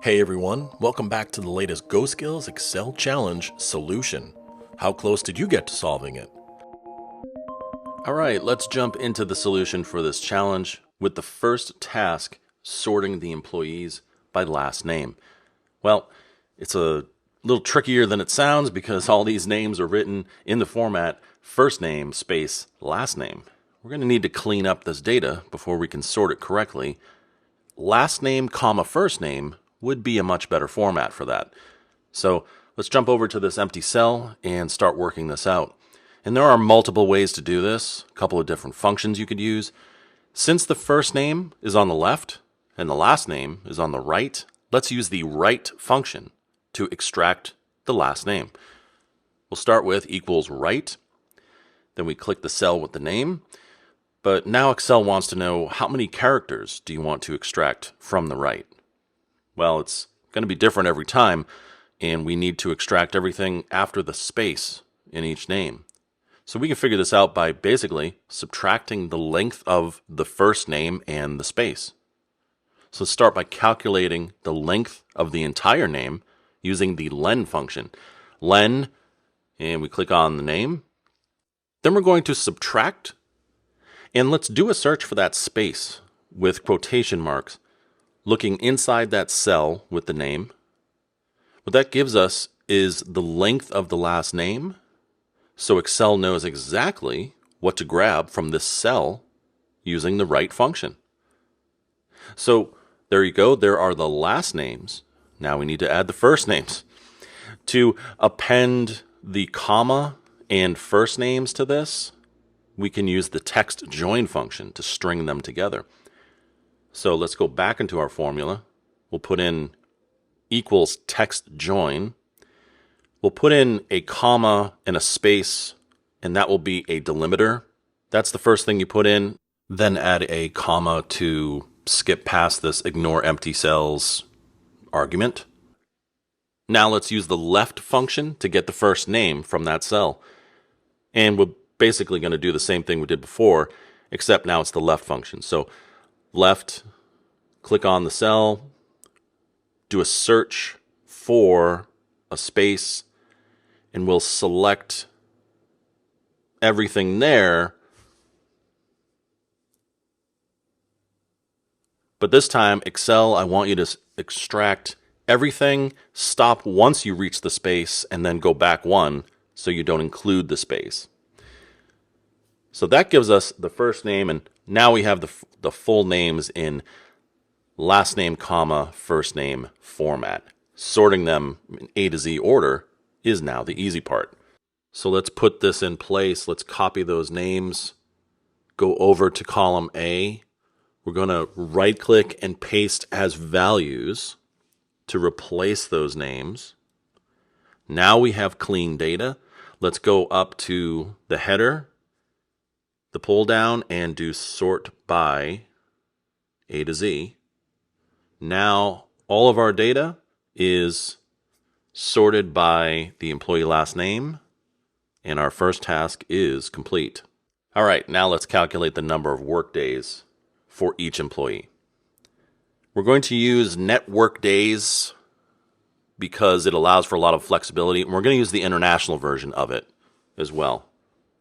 Hey everyone, welcome back to the latest GoSkills Excel Challenge solution. How close did you get to solving it? Alright, let's jump into the solution for this challenge with the first task, sorting the employees by last name. Well, it's a little trickier than it sounds because all these names are written in the format first name space last name. We're going to need to clean up this data before we can sort it correctly. Last name comma first name would be a much better format for that. So let's jump over to this empty cell and start working this out. And there are multiple ways to do this, a couple of different functions you could use. Since the first name is on the left and the last name is on the right, let's use the right function to extract the last name. We'll start with equals right, then we click the cell with the name, but now Excel wants to know how many characters do you want to extract from the right. Well, it's going to be different every time, and we need to extract everything after the space in each name. So we can figure this out by basically subtracting the length of the first name and the space. So let's start by calculating the length of the entire name using the len function. Len, and we click on the name. Then we're going to subtract, and let's do a search for that space with quotation marks, looking inside that cell with the name. What that gives us is the length of the last name, so Excel knows exactly what to grab from this cell using the right function. So there you go, there are the last names. Now we need to add the first names. To append the comma and first names to this, we can use the text join function to string them together. So let's go back into our formula. We'll put in equals text join. We'll put in a comma and a space, and that will be a delimiter. That's the first thing you put in. Then add a comma to skip past this ignore empty cells argument. Now let's use the left function to get the first name from that cell. And we're basically going to do the same thing we did before, except now it's the left function. So left, click on the cell, do a search for a space, and we'll select everything there. But this time, Excel, I want you to extract everything, stop once you reach the space, and then go back one so you don't include the space. So that gives us the first name, and now we have the full names in last name, comma, first name format. Sorting them in A to Z order is now the easy part. So let's put this in place. Let's copy those names, go over to column A. We're going to right click and paste as values to replace those names. Now we have clean data. Let's go up to the header, the pull down, and do sort by A to Z. Now all of our data is sorted by the employee last name, and our first task is complete. All right, now let's calculate the number of work days for each employee. We're going to use net work days because it allows for a lot of flexibility, and we're going to use the international version of it as well.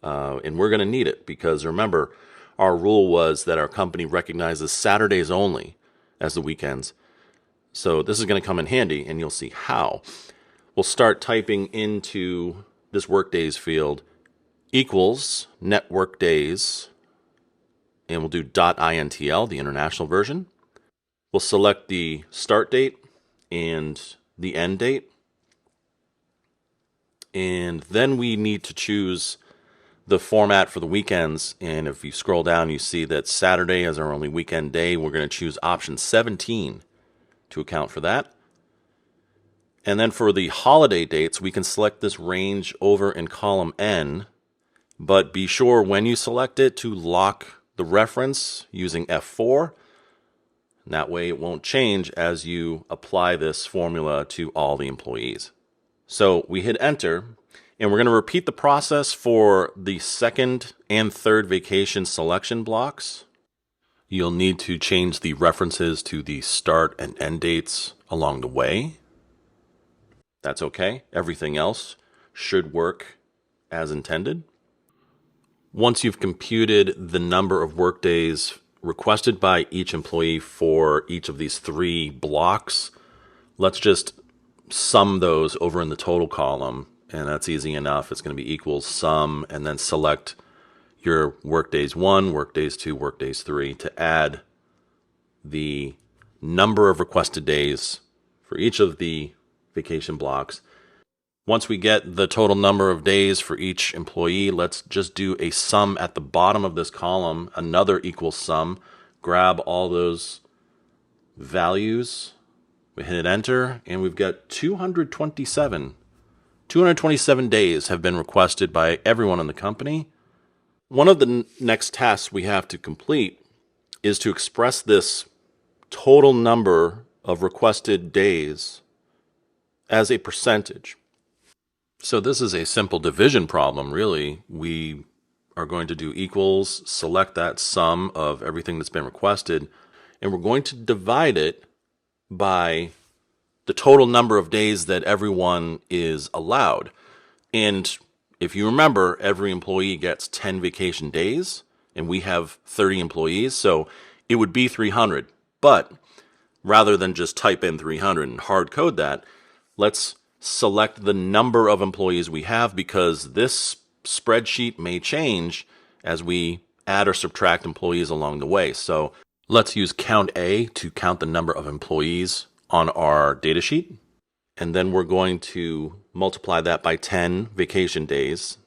And we're going to need it because remember, our rule was that our company recognizes Saturdays only as the weekends. So this is going to come in handy, and you'll see how. We'll start typing into this workdays field equals net work days, and we'll do .intl, the international version. We'll select the start date and the end date. And then we need to choose the format for the weekends. And if you scroll down, you see that Saturday is our only weekend day. We're going to choose option 17 to account for that. And then for the holiday dates, we can select this range over in column N, but be sure when you select it to lock the reference using F4. And that way it won't change as you apply this formula to all the employees. So we hit enter, and we're going to repeat the process for the second and third vacation selection blocks. You'll need to change the references to the start and end dates along the way. That's okay. Everything else should work as intended. Once you've computed the number of workdays requested by each employee for each of these 3 blocks, let's just sum those over in the total column, and that's easy enough. It's going to be equals sum, and then select your workdays 1, workdays 2, workdays 3 to add the number of requested days for each of the vacation blocks. Once we get the total number of days for each employee, let's just do a sum at the bottom of this column, another equals sum. Grab all those values, we hit enter, and we've got 227. 227 days have been requested by everyone in the company. One of the next tasks we have to complete is to express this total number of requested days as a percentage. So this is a simple division problem, really. We are going to do equals, select that sum of everything that's been requested, and we're going to divide it by the total number of days that everyone is allowed. And if you remember, every employee gets 10 vacation days, and we have 30 employees, so it would be 300. But rather than just type in 300 and hard code that, let's select the number of employees we have, because this spreadsheet may change as we add or subtract employees along the way. So let's use count A to count the number of employees on our data sheet. And then we're going to multiply that by 10 vacation days.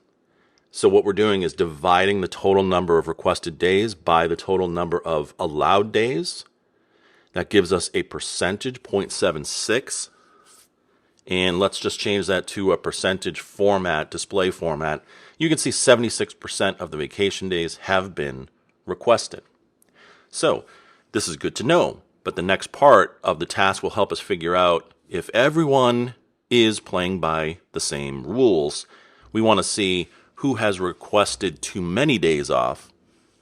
So what we're doing is dividing the total number of requested days by the total number of allowed days. That gives us a percentage, 0.76. And let's just change that to a percentage format, display format. You can see 76% of the vacation days have been requested. So this is good to know, but the next part of the task will help us figure out if everyone is playing by the same rules. We want to see who has requested too many days off,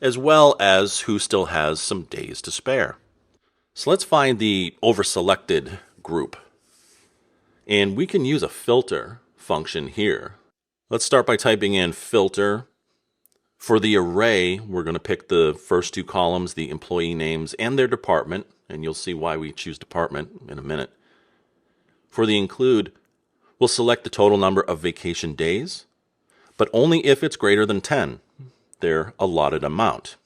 as well as who still has some days to spare. So let's find the overselected group. And we can use a filter function here. Let's start by typing in filter. For the array, we're going to pick the first 2 columns, the employee names and their department, and you'll see why we choose department in a minute. For the include, we'll select the total number of vacation days, but only if it's greater than 10, their allotted amount.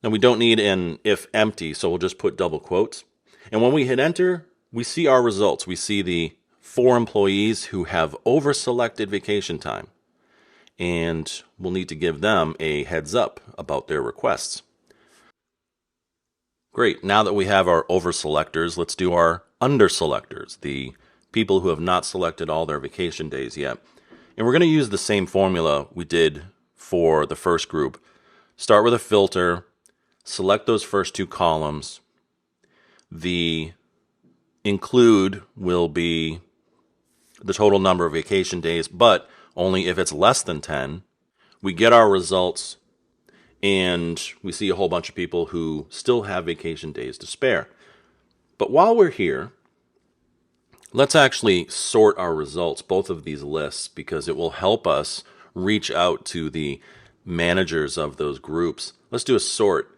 Now we don't need an if empty, so we'll just put double quotes. And when we hit enter, we see our results. We see the 4 employees who have over-selected vacation time, and we'll need to give them a heads up about their requests. Great, now that we have our over-selectors, let's do our under-selectors, the people who have not selected all their vacation days yet. And we're going to use the same formula we did for the first group. Start with a filter, select those first 2 columns. The include will be the total number of vacation days, but only if it's less than 10. We get our results, and we see a whole bunch of people who still have vacation days to spare. But while we're here, let's actually sort our results, both of these lists, because it will help us reach out to the managers of those groups. Let's do a sort.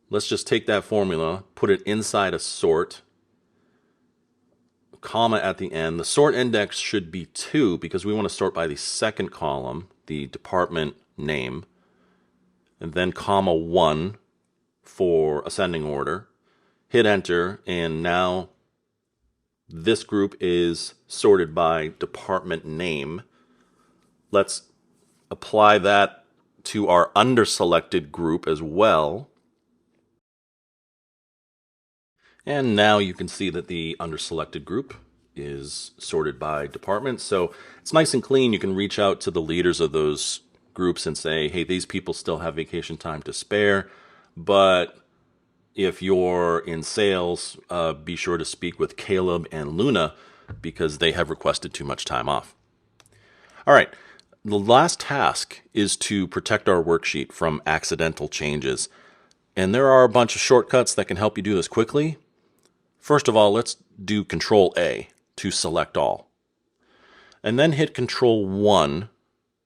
Let's just take that formula, put it inside a sort, comma at the end. The sort index should be 2 because we want to sort by the second column, the department name, and then comma 1 for ascending order. Hit enter, and now this group is sorted by department name. Let's apply that to our underselected group as well. And now you can see that the underselected group is sorted by department. So it's nice and clean. You can reach out to the leaders of those groups and say, hey, these people still have vacation time to spare, but if you're in sales, be sure to speak with Caleb and Luna because they have requested too much time off. All right, the last task is to protect our worksheet from accidental changes. And there are a bunch of shortcuts that can help you do this quickly. First of all, let's do Control A to select all. And then hit Control 1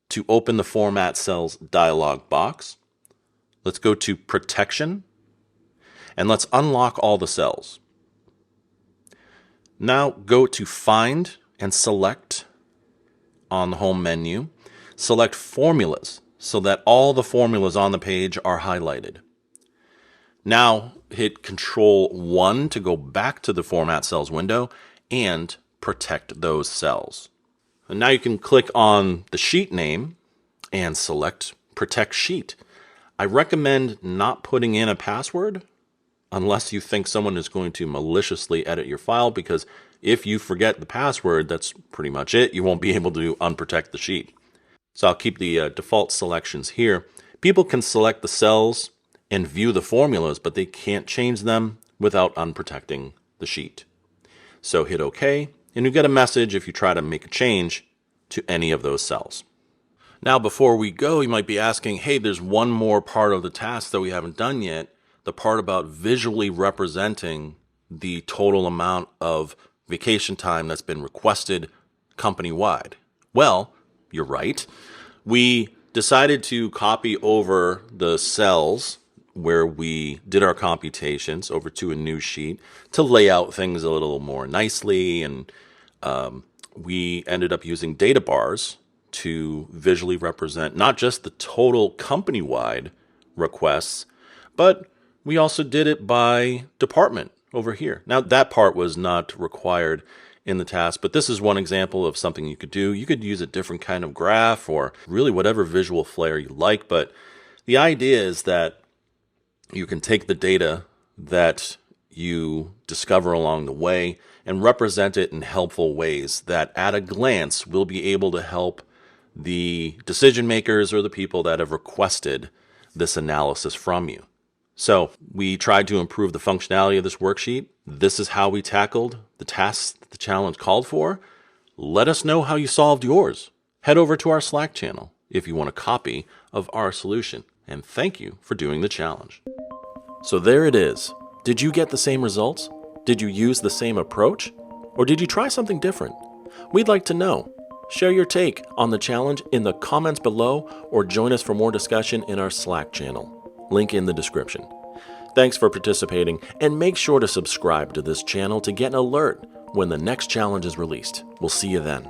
to open the Format Cells dialog box. Let's go to Protection, and let's unlock all the cells. Now go to Find and Select on the home menu. Select Formulas so that all the formulas on the page are highlighted. Now hit Control 1 to go back to the Format Cells window and protect those cells. And now you can click on the sheet name and select Protect Sheet. I recommend not putting in a password unless you think someone is going to maliciously edit your file, because if you forget the password, that's pretty much it. You won't be able to unprotect the sheet. So I'll keep the default selections here. People can select the cells and view the formulas, but they can't change them without unprotecting the sheet. So hit OK, and you get a message if you try to make a change to any of those cells. Now, before we go, you might be asking, hey, there's one more part of the task that we haven't done yet, the part about visually representing the total amount of vacation time that's been requested company-wide. Well, you're right. We decided to copy over the cells where we did our computations over to a new sheet to lay out things a little more nicely, and we ended up using data bars to visually represent not just the total company-wide requests, but we also did it by department over here. Now, that part was not required in the task, but this is one example of something you could do. You could use a different kind of graph or really whatever visual flair you like, but the idea is that you can take the data that you discover along the way and represent it in helpful ways that at a glance will be able to help the decision makers or the people that have requested this analysis from you. So we tried to improve the functionality of this worksheet. This is how we tackled the tasks that the challenge called for. Let us know how you solved yours. Head over to our Slack channel if you want a copy of our solution. And thank you for doing the challenge. So there it is. Did you get the same results? Did you use the same approach? Or did you try something different? We'd like to know. Share your take on the challenge in the comments below, or join us for more discussion in our Slack channel. Link in the description. Thanks for participating, and make sure to subscribe to this channel to get an alert when the next challenge is released. We'll see you then.